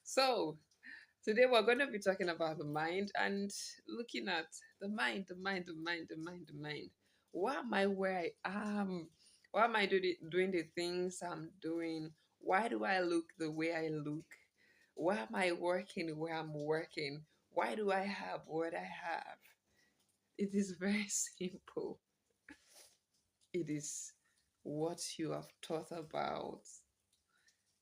So, today we're going to be talking about the mind and looking at the mind, the mind, the mind, the mind, the mind. Why am I where I am? Why am I doing the things I'm doing? Why do I look the way I look? Why am I working where I'm working? Why do I have what I have? It is very simple. It is what you have thought about.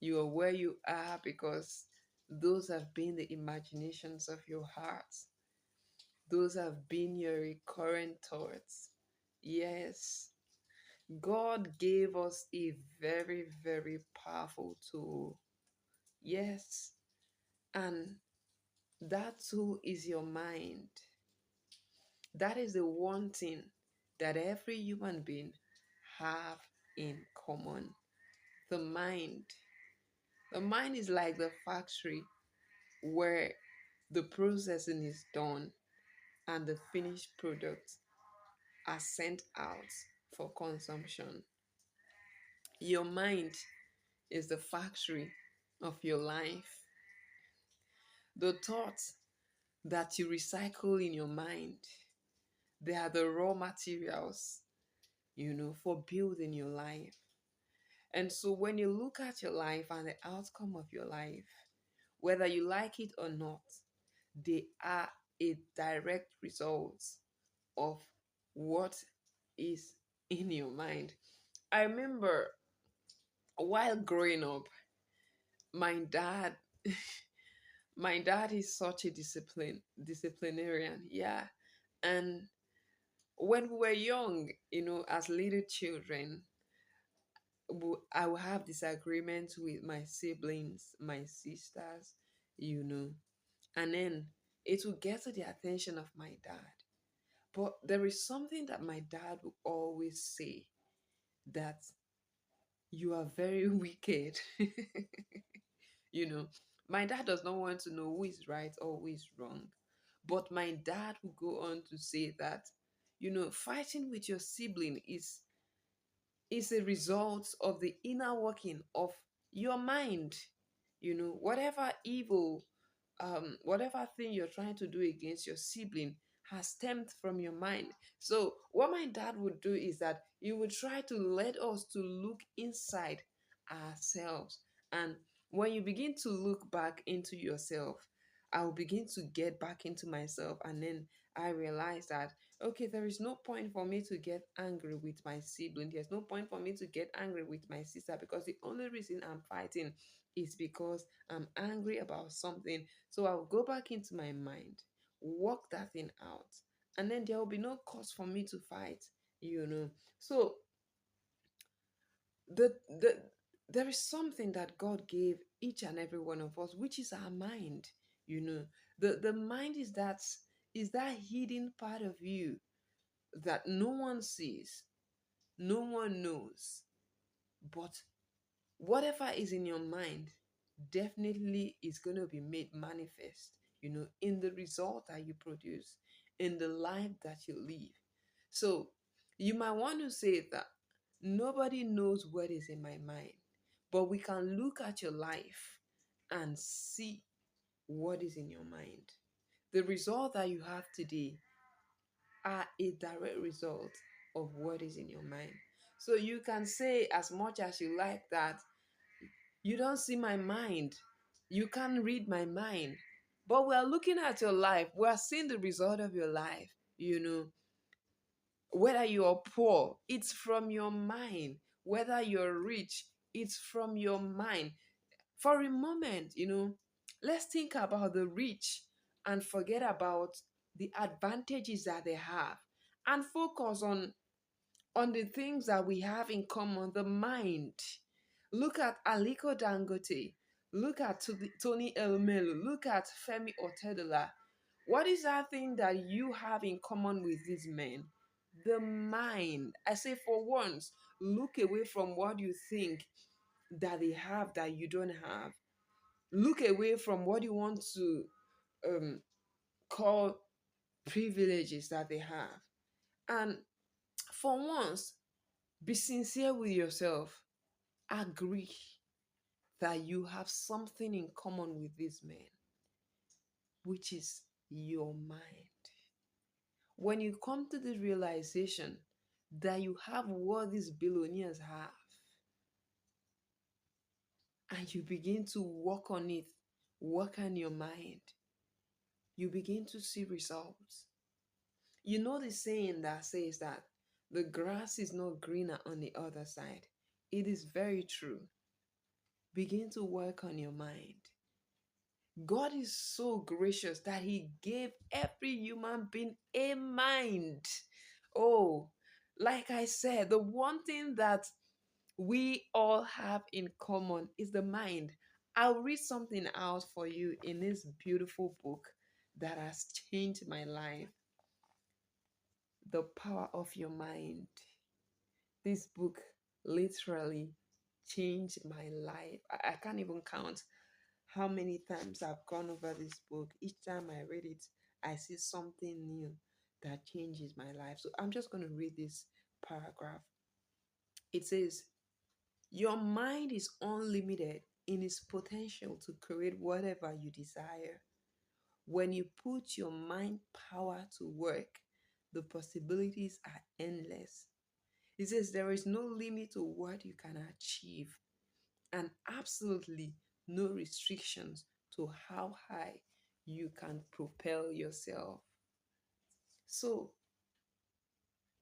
You are where you are because those have been the imaginations of your heart. Those have been your recurrent thoughts. Yes, God gave us a very, very powerful tool. Yes, and that tool is your mind. That is the one thing that every human being have in common. The mind. The mind is like the factory where the processing is done and the finished products are sent out for consumption. Your mind is the factory of your life. The thoughts that you recycle in your mind, they are the raw materials, for building your life. And so when you look at your life and the outcome of your life, whether you like it or not, they are a direct result of what is in your mind. I remember while growing up, my dad my dad is such a disciplinarian, yeah. And when we were young, as little children, I would have disagreements with my siblings, my sisters, you know, and then it would get to the attention of my dad. But there is something that my dad would always say, that you are very wicked. you know, my dad does not want to know who is right or who is wrong. But my dad will go on to say that, fighting with your sibling is a result of the inner working of your mind. Whatever evil, whatever thing you're trying to do against your sibling has stemmed from your mind. So what my dad would do is that he would try to let us to look inside ourselves. And when you begin to look back into yourself, I'll begin to get back into myself, and then I realize that, okay, there is no point for me to get angry with my sibling. There's no point for me to get angry with my sister, because the only reason I'm fighting is because I'm angry about something. So I'll go back into my mind, work that thing out, and then there will be no cause for me to fight. So the there is something that God gave each and every one of us, which is our mind. The mind is that hidden part of you that no one sees, no one knows. But whatever is in your mind definitely is going to be made manifest, in the result that you produce, in the life that you live. So you might want to say that nobody knows what is in my mind, but we can look at your life and see what is in your mind. The result that you have today are a direct result of what is in your mind. So you can say as much as you like that you don't see my mind, you can't read my mind. But we are looking at your life, we are seeing the result of your life. Whether you're poor, it's from your mind. Whether you're rich, it's from your mind. For a moment, let's think about the rich and forget about the advantages that they have, and focus on the things that we have in common, the mind. Look at Aliko Dangote. Look at Tony Elmelu. Look at Femi Otedola. What is that thing that you have in common with these men? The mind. I say, for once, look away from what you think that they have that you don't have. Look away from what you want to um, call privileges that they have. And for once, be sincere with yourself. Agree that you have something in common with these men, which is your mind. When you come to the realization that you have what these billionaires have, and you begin to work on it, work on your mind, you begin to see results. You know the saying that says that the grass is not greener on the other side. It is very true. Begin to work on your mind. God is so gracious that He gave every human being a mind. Oh, like I said, the one thing that we all have in common is the mind. I'll read something out for you in this beautiful book that has changed my life. The Power of Your Mind. This book literally changed my life. I can't even count how many times I've gone over this book. Each time I read it, I see something new that changes my life. So I'm just going to read this paragraph. It says, your mind is unlimited in its potential to create whatever you desire. When you put your mind power to work, the possibilities are endless. It says there is no limit to what you can achieve, and absolutely no restrictions to how high you can propel yourself. So,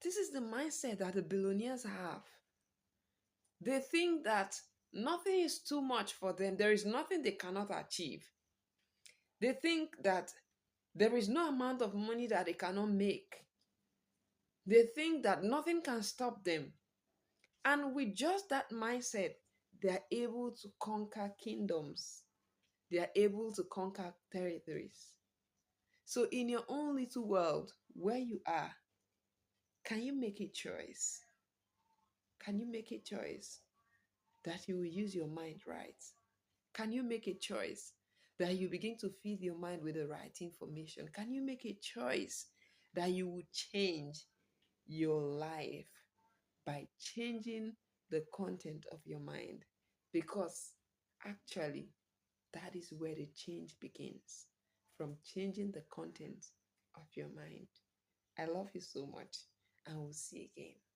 this is the mindset that the billionaires have. They think that nothing is too much for them, there is nothing they cannot achieve. They think that there is no amount of money that they cannot make. They think that nothing can stop them. And with just that mindset, they are able to conquer kingdoms. They are able to conquer territories. So, in your own little world where you are, can you make a choice? Can you make a choice that you will use your mind right? Can you make a choice that you begin to feed your mind with the right information? Can you make a choice that you will change your life by changing the content of your mind? Because actually, that is where the change begins, from changing the content of your mind. I love you so much, and we'll see you again.